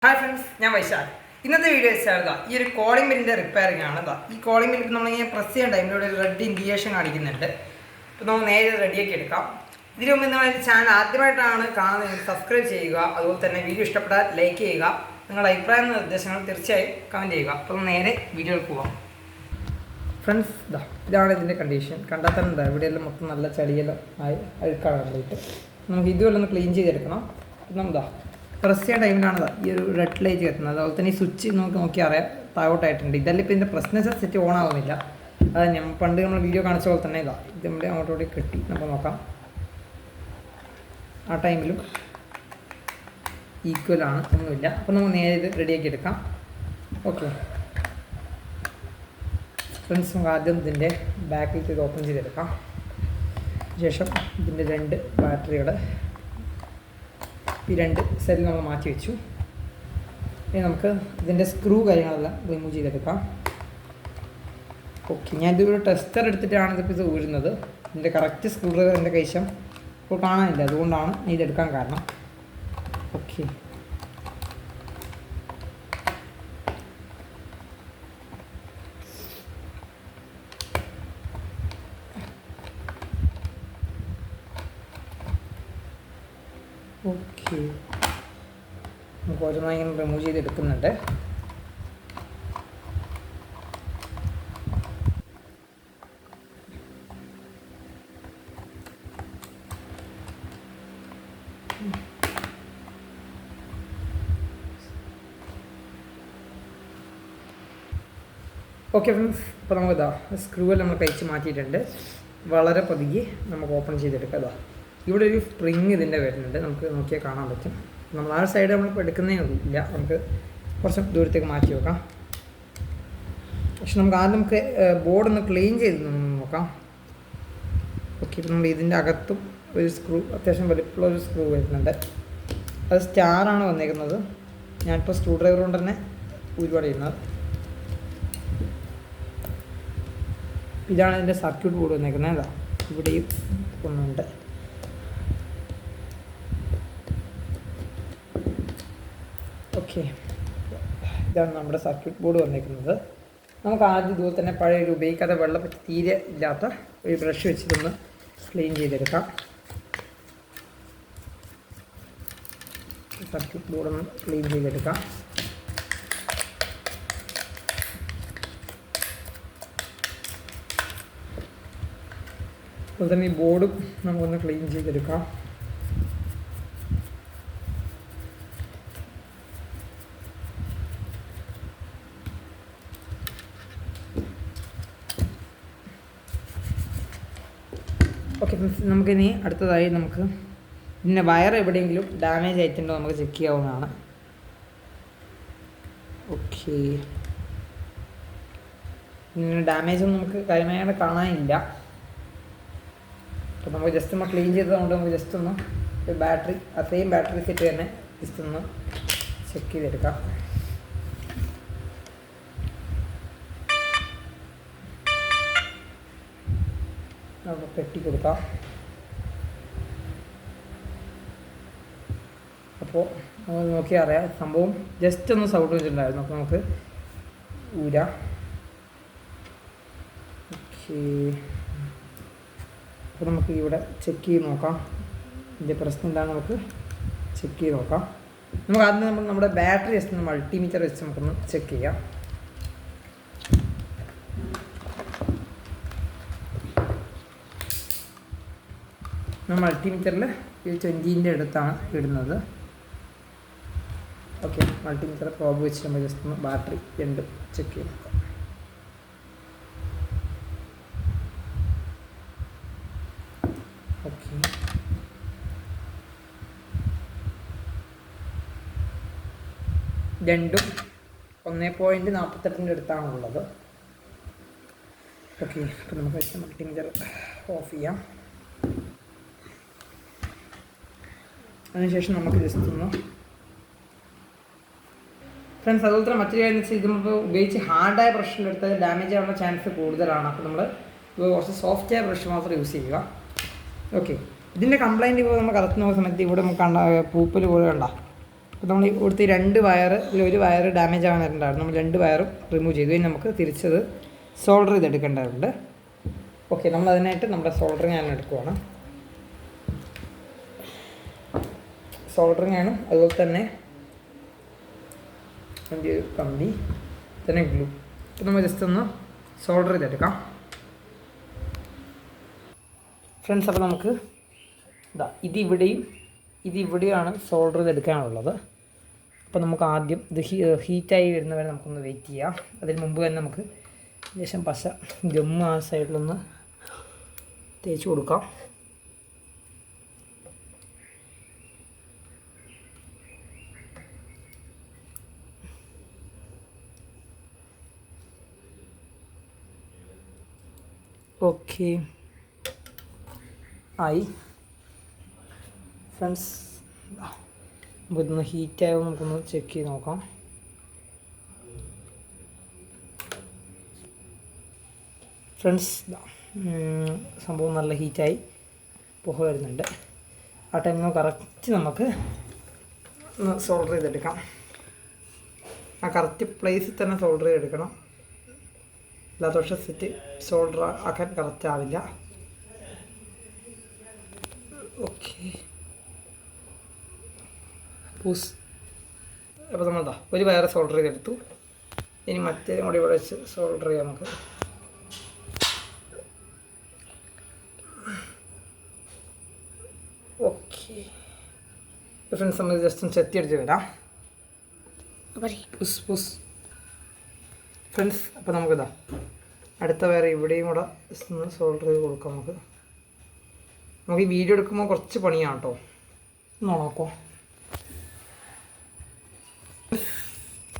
Hi friends, ഞാൻ വൈശാഖ്. ഇന്നത്തെ video വെച്ചാൽ ഈ ഒരു കോളിംഗ് ബെല്ലിൻ്റെ റിപ്പയറിംഗ് ആണ്. ഈ കോളിംഗ് ബെല്ലിൽ നമ്മളിങ്ങനെ പ്രസ് ചെയ്യാൻ ടൈമിലൂടെ ഒരു റെഡ് ഇൻഡിക്കേഷൻ കാണിക്കുന്നുണ്ട്. അപ്പോൾ നമ്മൾ നേരെ റെഡിയാക്കി എടുക്കാം. ഇതിനു മുമ്പ് നിങ്ങൾ ചാനൽ ആദ്യമായിട്ടാണ് കാണുന്നത്, സബ്സ്ക്രൈബ് ചെയ്യുക. അതുപോലെ തന്നെ വീഡിയോ ഇഷ്ടപ്പെട്ടാൽ ലൈക്ക് ചെയ്യുക. നിങ്ങളുടെ അഭിപ്രായ നിർദ്ദേശങ്ങൾ തീർച്ചയായും കമൻറ്റ് ചെയ്യുക. അപ്പോൾ നേരെ വീഡിയോയിൽ പോകാം. ഫ്രണ്ട്സ്, ഇതാണ് ഇതിൻ്റെ കണ്ടീഷൻ. കണ്ടാൽ തന്നെ എന്താ ഇവിടെയെല്ലാം മൊത്തം നല്ല ചളിയെല്ലാം ആയി അഴുക്കാണ് കണ്ടിട്ട്. നമുക്ക് ഇതുവരെ ഒന്ന് ക്ലീൻ ചെയ്തെടുക്കണം. എന്താ പ്രസ് ചെയ്യാൻ ടൈമിലാണ് ഈ ഒരു റെഡ് ലൈറ്റ് എത്തുന്നത്. അതുപോലെ തന്നെ ഈ സ്വിച്ച് നോക്കി അറിയാം താഴോട്ടായിട്ടുണ്ട്. ഇതെല്ലാം ഇപ്പോൾ ഇതിൻ്റെ പ്രശ്നം സെറ്റ് ഓൺ ആവുന്നില്ല. അത് പണ്ട് നമ്മൾ വീഡിയോ കാണിച്ച പോലെ തന്നെ ഇത് നമ്മുടെ അങ്ങോട്ടോടെ കെട്ടി നമുക്ക് നോക്കാം. ആ ടൈമിലും ഈക്വലാണ്, ഒന്നുമില്ല. അപ്പോൾ നമുക്ക് നേരെ ഇത് റെഡിയാക്കി എടുക്കാം. ഓക്കെ ഫ്രണ്ട്സ്, നമുക്ക് ആദ്യം ഇതിൻ്റെ ബാക്കിലേക്ക് ഇത് ഓപ്പൺ ചെയ്തെടുക്കാം. ശേഷം ഇതിൻ്റെ 2 ബാറ്ററികൾ ഈ 2 സെല്ല് നമ്മൾ മാറ്റി വെച്ചു. ഇനി നമുക്ക് ഇതിൻ്റെ സ്ക്രൂ കാര്യങ്ങളെല്ലാം റിമൂവ് ചെയ്തെടുക്കാം. ഓക്കെ, ഞാൻ ഇതൊരു ടെസ്റ്റർ എടുത്തിട്ടാണ് ഇതിപ്പോൾ ഇത് ഊരുന്നത്. ഇതിൻ്റെ കറക്റ്റ് സ്ക്രൂ ഡ്രൈവർ എൻ്റെ കൈശം ഇപ്പോൾ കാണാനില്ല, അതുകൊണ്ടാണ് ഇതെടുക്കാൻ കാരണം. ഓക്കെ, ഓക്കെ നമുക്ക് ഓരോന്നായി ഇങ്ങനെ റിമൂവ് ചെയ്തെടുക്കുന്നുണ്ട്. ഓക്കെ ഫ്രണ്ട്സ്, ഇപ്പോൾ നമുക്കിതാ സ്ക്രൂവെല്ലാം നമ്മൾ കഴിച്ച് മാറ്റിയിട്ടുണ്ട്. വളരെ പതുക്കെ നമുക്ക് ഓപ്പൺ ചെയ്തെടുക്കാം. ഇവിടെ ഒരു സ്പ്രിങ് ഇതിൻ്റെ വരുന്നുണ്ട്, നമുക്ക് നോക്കിയാൽ കാണാൻ പറ്റും. നമ്മൾ ആ സൈഡ് നമ്മളിപ്പോൾ എടുക്കുന്നേ ഇല്ല, നമുക്ക് കുറച്ച് ദൂരത്തേക്ക് മാറ്റി വെക്കാം. പക്ഷെ നമുക്ക് ആദ്യം നമുക്ക് ബോർഡൊന്ന് ക്ലീൻ ചെയ്ത് നോക്കാം. ഓക്കെ, ഇപ്പം നമ്മൾ ഇതിൻ്റെ അകത്തും ഒരു സ്ക്രൂ, അത്യാവശ്യം വലിപ്പമുള്ള ഒരു സ്ക്രൂ വരുന്നുണ്ട്. അത് സ്റ്റാറാണ് വന്നേക്കുന്നത്. ഞാനിപ്പോൾ സ്ക്രൂ ഡ്രൈവർ കൊണ്ട് തന്നെ ഒരുപാട് ചെയ്യുന്നത്. ഇതാണ് ഇതിൻ്റെ സർക്യൂട്ട് ബോർഡ് വന്നേക്കുന്നത്. ഇവിടെയും ഒന്നുണ്ട്. ഓക്കെ, ഇതാണ് നമ്മുടെ സർക്യൂട്ട് ബോർഡ് വന്നിരിക്കുന്നത്. നമുക്ക് ആദ്യം ഇതുപോലെ തന്നെ പഴയ ഒരു ഉപയോഗിക്കാതെ വെള്ളം തീരെ ഇല്ലാത്ത ഒരു ബ്രഷ് വെച്ചിട്ടൊന്ന് ക്ലീൻ ചെയ്തെടുക്കാം. സർക്യൂട്ട് ബോർഡൊന്ന് ക്ലീൻ ചെയ്തെടുക്കാം. അതുപോലെ തന്നെ ഈ ബോർഡും നമുക്കൊന്ന് ക്ലീൻ ചെയ്തെടുക്കാം. ഓക്കെ ഫ്രണ്ട്സ്, നമുക്കിനി അടുത്തതായി നമുക്ക് ഇതിൻ്റെ വയർ എവിടെയെങ്കിലും ഡാമേജ് ആയിട്ടുണ്ടോ നമുക്ക് ചെക്ക് ചെയ്യാവുന്നതാണ്. ഓക്കെ, ഇങ്ങനെ ഡാമേജൊന്നും നമുക്ക് കാര്യമായിട്ട് കാണാനില്ല. അപ്പോൾ നമുക്ക് ജസ്റ്റ് നമ്മൾ ക്ലീൻ ചെയ്തതുകൊണ്ട് നമുക്ക് ജസ്റ്റ് ഒന്ന് ബാറ്ററി, ആ സെയിം ബാറ്ററി സെറ്റ് തന്നെ ജസ്റ്റ് ഒന്ന് ചെക്ക് ചെയ്തെടുക്കാം. നമുക്ക് കെട്ടി കൊടുക്കാം. അപ്പോൾ നമ്മൾ നോക്കിയാൽ അറിയാം, സംഭവം ജസ്റ്റ് ഒന്ന് സൗണ്ട് വെച്ചിട്ടുണ്ടായിരുന്നു. അപ്പോൾ നമുക്ക് ഊരാം. ഓക്കെ, അപ്പോൾ നമുക്ക് ഇവിടെ ചെക്ക് ചെയ്ത് നോക്കാം. ഇതിൻ്റെ പ്രശ്നം എന്താണെന്ന് നമുക്ക് ചെക്ക് ചെയ്ത് നോക്കാം. നമുക്ക് ആദ്യം നമ്മുടെ ബാറ്ററി ജസ്റ്റ് ഒന്ന് മൾട്ടിമീറ്റർ വെച്ച് നമുക്കൊന്ന് ചെക്ക് ചെയ്യാം. മൾട്ടിമീറ്ററിൽ ഈ 20ൻ്റെ അടുത്താണ് ഇടുന്നത്. ഓക്കെ, മൾട്ടിമീറ്റർ പ്രോബ് വെച്ച് നമ്മൾ ജസ്റ്റ് ഒന്ന് ബാറ്ററി 2 ചെക്ക് ചെയ്ത് നോക്കാം. ഓക്കെ, രണ്ടും 1.48 അടുത്താണുള്ളത്. ഓക്കെ, അപ്പോൾ നമുക്ക് മൾട്ടിമീറ്റർ ഓഫ് ചെയ്യാം. അതിനുശേഷം നമുക്ക് ജസ്റ്റ് ഒന്ന് ഫ്രണ്ട്സ്, അതുപോലെ തന്നെ മറ്റൊരു കാര്യം എന്ന് വെച്ചാൽ ഇത് നമ്മൾ ഉപയോഗിച്ച് ഹാർഡായ ബ്രഷിലെടുത്ത് ഡാമേജ് ആവാനുള്ള ചാൻസ് കൂടുതലാണ്. അപ്പോൾ നമ്മൾ കുറച്ച് സോഫ്റ്റായ ബ്രഷ് മാത്രം യൂസ് ചെയ്യുക. ഓക്കെ, ഇതിൻ്റെ കംപ്ലയിൻറ്റ് ഇപ്പോൾ നമ്മൾ കറക്റ്റ് നോക്കുന്ന സമയത്ത് ഇവിടെ നമുക്ക് പൂപ്പൽ പോലെ കണ്ട അപ്പോൾ നമ്മൾ ഇവിടുത്തെ 2 വയർ ഒരു വയർ ഡാമേജ് ആകാനുണ്ടായിരുന്നു. നമ്മൾ 2 വയറും റിമൂവ് ചെയ്തു. ഇനി നമുക്ക് തിരിച്ചത് സോൾഡർ ചെയ്തെടുക്കേണ്ടതുണ്ട്. ഓക്കെ, നമ്മൾ അതിനായിട്ട് നമ്മുടെ സോൾഡറിങ് ഞാൻ എടുക്കുവാണ്. സോൾഡറിങ് ആണ്, അതുപോലെ തന്നെ അതിൻ്റെ കമ്പി തന്നെ ഗ്ലൂ. അപ്പോൾ നമ്മൾ ജസ്റ്റ് ഒന്ന് സോൾഡർ ചെയ്തെടുക്കാം ഫ്രണ്ട്സ്. അപ്പോൾ നമുക്ക് ഇതിവിടെയാണ് സോൾഡർ ചെയ്തെടുക്കാനുള്ളത്. അപ്പോൾ നമുക്ക് ആദ്യം ഇത് ഹീറ്റായി വരുന്നവരെ നമുക്കൊന്ന് വെയിറ്റ് ചെയ്യാം. അതിന് മുമ്പ് തന്നെ നമുക്ക് ലേശം പശ ഗമ്മ് ആ സൈഡിലൊന്ന് തേച്ച് കൊടുക്കാം. ഓക്കെ ആയി ഫ്രണ്ട്സ്. അപ്പോൾ ഇതൊന്ന് ഹീറ്റായോ നമുക്കൊന്ന് ചെക്ക് ചെയ്ത് നോക്കാം. ഫ്രണ്ട്സ് സംഭവം നല്ല ഹീറ്റായി പുക വരുന്നുണ്ട്. ആ ടൈമിൽ കറക്റ്റ് നമുക്ക് ഒന്ന് സോൾഡർ ചെയ്തെടുക്കാം. ആ കറക്റ്റ് പ്ലേസിൽ തന്നെ സോൾഡർ ചെയ്തെടുക്കണം. അല്ലാത്ത പക്ഷേ സെറ്റ് സോൾഡർ ആക്കാൻ കറക്റ്റ് ആവില്ല. ഓക്കെ പൂസ്. അപ്പോൾ നമ്മൾ ഒരു വയർ സോൾഡർ ചെയ്തെടുത്തു. ഇനി മറ്റേതും കൂടി ഇവിടെ വെച്ച് സോൾഡർ ചെയ്യാം നമുക്ക്. ഓക്കെ ഫ്രണ്ട്സ്, നമ്മൾ ജസ്റ്റ് ഒന്ന് ചെത്തി അടിച്ച് വരാം. പുസ് പുസ് ഫ്രണ്ട്സ്. അപ്പോൾ നമുക്കിതാ അടുത്ത വയർ ഇവിടെയും കൂടെ ജസ്റ്റ് ഒന്ന് സോൾഡർ ചെയ്ത് കൊടുക്കാം. നമുക്ക് ഈ വീഡിയോ എടുക്കുമ്പോൾ കുറച്ച് പണിയാണ് കേട്ടോ. നോക്കോ.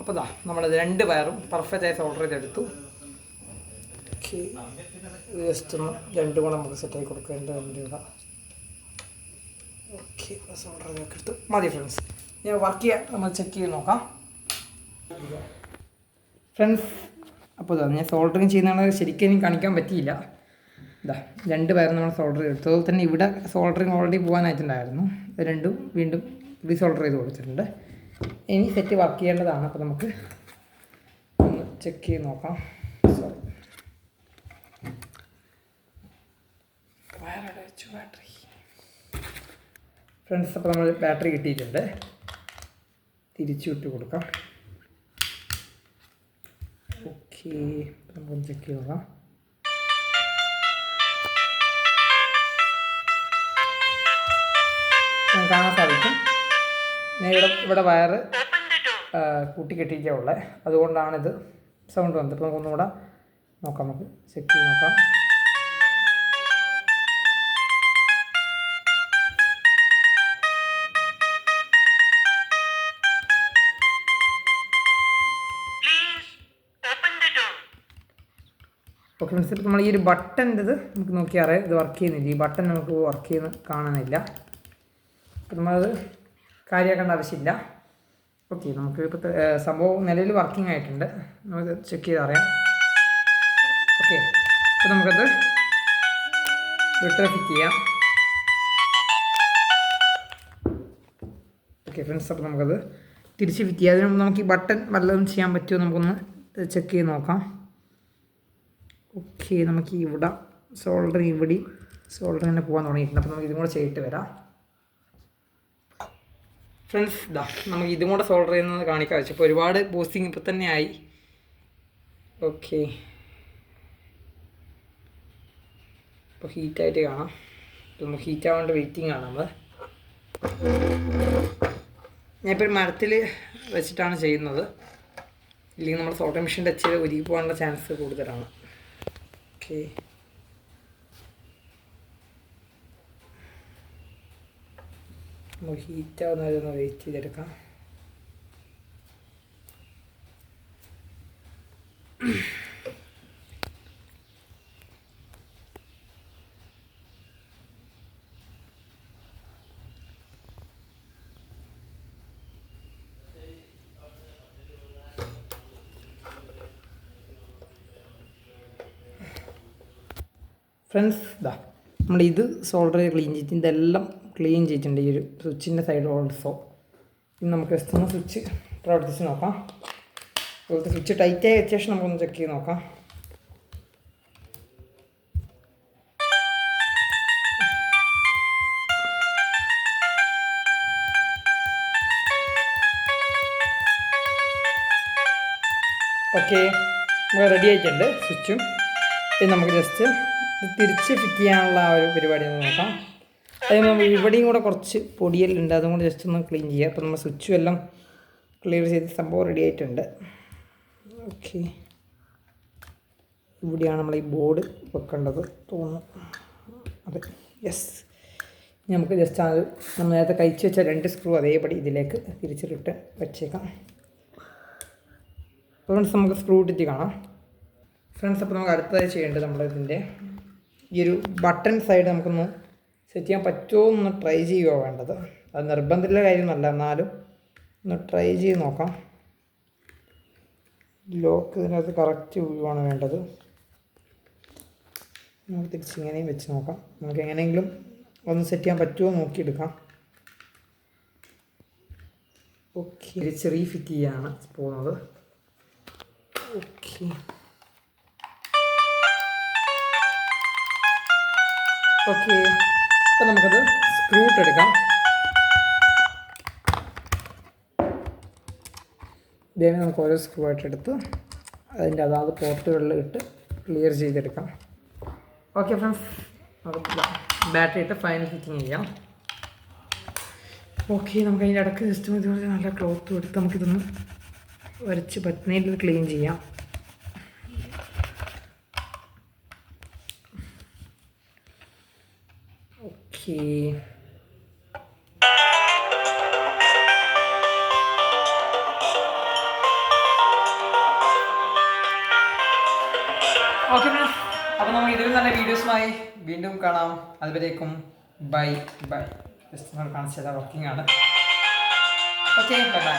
അപ്പോൾ നമ്മൾ 2 വയറും പെർഫെക്റ്റായി സോൾഡർ ചെയ്തെടുത്തു. ഓക്കെ, ജസ്റ്റ് ഒന്ന് 2 കൂടെ നമുക്ക് സെറ്റായി കൊടുക്കേണ്ടതുണ്ട്. ഓക്കെ, സോൾഡർ ചെയ്തൊക്കെ എടുത്തു മതി ഫ്രണ്ട്സ്. ഞാൻ വർക്ക് ചെയ്യാൻ നമ്മൾ ചെക്ക് ചെയ്ത് നോക്കാം ഫ്രണ്ട്സ്. അപ്പോൾ ഞാൻ സോൾഡറിങ് ചെയ്യുന്നതാണ് ശരിക്കും എനിക്ക് കാണിക്കാൻ പറ്റിയില്ല. 2 വയർ നമ്മൾ സോൾഡർ ചെയ്തെടുത്തു. അതുപോലെ തന്നെ ഇവിടെ സോൾഡറിങ് ഓൾറെഡി പോകാനായിട്ടുണ്ടായിരുന്നു. രണ്ടും വീണ്ടും റീസോൾഡർ ചെയ്ത് കൊടുത്തിട്ടുണ്ട്. ഇനി സെറ്റ് വർക്ക് ചെയ്യേണ്ടതാണ്. അപ്പോൾ നമുക്ക് ഒന്ന് ചെക്ക് ചെയ്ത് നോക്കാം. ബാറ്ററി ഫ്രണ്ട്സ്, അപ്പോൾ നമ്മൾ ബാറ്ററി കിട്ടിയിട്ടുണ്ട്. തിരിച്ചു വിട്ട് കൊടുക്കാം. ഓക്കെ, നമുക്കൊന്ന് ചെക്ക് ചെയ്ത് നോക്കാം. കാണാൻ സാധിക്കും ഞാൻ ഇവിടെ വയറ് കൂട്ടി കെട്ടിയിട്ടാണ് ഉള്ളത്. അതുകൊണ്ടാണിത് സൗണ്ട് വന്നത്. ഇപ്പോൾ നമുക്കൊന്നുകൂടെ നോക്കാം. നമുക്ക് ചെക്ക് ചെയ്ത് നോക്കാം. ഓക്കെ ഫ്രണ്ട്സ്, ഇപ്പോൾ നമ്മൾ ഈ ഒരു ബട്ടൻ്റെ നമുക്ക് നോക്കിയാൽ ഇത് വർക്ക് ചെയ്യുന്നില്ല. ഈ ബട്ടൺ നമുക്ക് വർക്ക് ചെയ്യുന്ന കാണുന്നില്ല. അപ്പോൾ നമ്മളത് കാര്യമാക്കേണ്ട ആവശ്യമില്ല. ഓക്കെ, നമുക്ക് ഇപ്പോൾ സംഭവം നിലവിൽ വർക്കിംഗ് ആയിട്ടുണ്ട്. നമുക്ക് ചെക്ക് ചെയ്ത് അറിയാം. ഓക്കെ, അപ്പോൾ നമുക്കത് റിട്ടേൺ ഫിറ്റ് ചെയ്യാം. ഓക്കെ ഫ്രണ്ട്സ്, അപ്പോൾ നമുക്കത് തിരിച്ച് ഫിറ്റ് ചെയ്യാം. അതിന് മുമ്പ് നമുക്ക് ഈ ബട്ടൺ വല്ലതും ചെയ്യാൻ പറ്റുമോ നമുക്കൊന്ന് ചെക്ക് ചെയ്ത് നോക്കാം. ഓക്കെ, നമുക്ക് ഇവിടെ സോൾഡർ തന്നെ പോകാൻ തുടങ്ങിയിട്ടുണ്ട്. അപ്പോൾ നമുക്ക് ഇതും കൂടെ ചെയ്തിട്ട് വരാം ഫ്രണ്ട്സ്. നമുക്ക് ഇതും കൂടെ സോൾഡർ ചെയ്യുന്നത് കാണിക്കാൻ വെച്ചു. ഇപ്പോൾ ഒരുപാട് ബൂസ്റ്റിംഗ് ഇപ്പോൾ തന്നെ ആയി. ഓക്കെ, ഇപ്പോൾ ഹീറ്റായിട്ട് കാണാം. നമുക്ക് ഹീറ്റ് ആവാണ്ട് വെയിറ്റിംഗ് ആണ് നമ്മൾ. ഞാനിപ്പോൾ ഒരു മരത്തിൽ വെച്ചിട്ടാണ് ചെയ്യുന്നത്. ഇല്ലെങ്കിൽ നമ്മൾ സോൾഡർ മെഷീൻ ടച്ച് ചെയ്ത് ഉരുകി പോകാനുള്ള ചാൻസ് കൂടുതലാണ്. ഓക്കെ, നമുക്ക് ഹീറ്റ് ആവുന്നവരെ ഒന്ന് വെയിറ്റ് ചെയ്തെടുക്കാം. ഫ്രണ്ട്സ്, നമ്മളിത് സോൾഡർ ക്ലീൻ ചെയ്തിട്ട് ഇതെല്ലാം ക്ലീൻ ചെയ്തിട്ടുണ്ട്. ഈ ഒരു സ്വിച്ചിൻ്റെ സൈഡ് ഓൾസോ ഇനി നമുക്ക് ജസ്റ്റ് ഒന്ന് സ്വിച്ച് പ്രവർത്തിച്ച് നോക്കാം. അതുപോലത്തെ സ്വിച്ച് ടൈറ്റായി വെച്ച ശേഷം നമുക്കൊന്ന് ചെക്ക് ചെയ്ത് നോക്കാം. ഓക്കെ, നമ്മൾ റെഡി ആയിട്ടുണ്ട് സ്വിച്ചും. ഇനി നമുക്ക് ജസ്റ്റ് തിരിച്ച് ഫിറ്റ് ചെയ്യാനുള്ള ആ ഒരു പരിപാടി ഒന്ന് നോക്കാം. അതിന് നമ്മൾ ഇവിടെയും കൂടെ കുറച്ച് പൊടിയെല്ലാം ഉണ്ട്, അതും കൂടെ ജസ്റ്റ് ഒന്ന് ക്ലീൻ ചെയ്യുക. അപ്പോൾ നമ്മൾ സ്വിച്ചും എല്ലാം ക്ലിയർ ചെയ്ത് സംഭവം റെഡി ആയിട്ടുണ്ട്. ഓക്കെ, ഇവിടെയാണ് നമ്മൾ ഈ ബോർഡ് വെക്കേണ്ടത് തോന്നുന്നു. അതെ, യെസ്. നമുക്ക് ജസ്റ്റ് അത് നമ്മൾ നേരത്തെ കഴിച്ച് വെച്ച 2 സ്ക്രൂ അതേപടി ഇതിലേക്ക് തിരിച്ചിട്ട് വെച്ചേക്കാം. ഫ്രണ്ട്സ്, നമുക്ക് സ്ക്രൂ ഇട്ടിട്ട് കാണാം. ഫ്രണ്ട്സ്, അപ്പോൾ നമുക്ക് അടുത്തതായി ചെയ്യേണ്ടത് നമ്മളിതിൻ്റെ ഈ ഒരു ബട്ടൺ സൈഡ് നമുക്കൊന്ന് സെറ്റ് ചെയ്യാൻ പറ്റുമോ എന്നൊന്ന് ട്രൈ ചെയ്യുക വേണ്ടത്. അത് നിർബന്ധമുള്ള കാര്യമൊന്നുമല്ല, എന്നാലും ഒന്ന് ട്രൈ ചെയ്ത് നോക്കാം. ലോക്ക് ഇതിനകത്ത് കറക്റ്റ് വ്യൂവാണ് വേണ്ടത്. നമുക്ക് തിരിച്ചിങ്ങനെയും വെച്ച് നോക്കാം. നമുക്ക് എങ്ങനെയെങ്കിലും ഒന്ന് സെറ്റ് ചെയ്യാൻ പറ്റുമോ നോക്കിയെടുക്കാം. ഓക്കെ, തിരിച്ച് റീഫിറ്റ് ചെയ്യാണ് പോകുന്നത്. ഓക്കെ ഓക്കെ അപ്പോൾ നമുക്കത് സ്ക്രൂ ഇട്ടെടുക്കാം. ഇതേ നമുക്ക് ഓരോ സ്ക്രൂ ആയിട്ട് എടുത്ത് അതിൻ്റെ അതാത് പോർട്ടുകളിൽ ഇട്ട് ക്ലിയർ ചെയ്തെടുക്കാം. ഓക്കെ ഫ്രണ്ട്സ്, നമുക്ക് ബാറ്ററി ഇട്ട് ഫൈനൽ ഫിറ്റിങ് ചെയ്യാം. ഓക്കെ, നമുക്ക് അതിൻ്റെ ഇടയ്ക്ക് ജസ്റ്റ് ഇതുപോലെ നല്ല ക്ലോത്തും എടുത്ത് നമുക്കിതൊന്ന് വരച്ച് പറ്റുന്നതിൽ ക്ലീൻ ചെയ്യാം. ഓക്കെ, ഓക്കെ ഫ്രണ്ട്സ്, അപ്പോൾ നമുക്ക് ഇതിലും നല്ല വീഡിയോസുമായി വീണ്ടും കാണാം. അതുവരേക്കും ബൈ ബൈ. ജസ്റ്റ് നമ്മൾ കാണിച്ചത് വർക്കിംഗ് ആണ്. Okay, bye bye.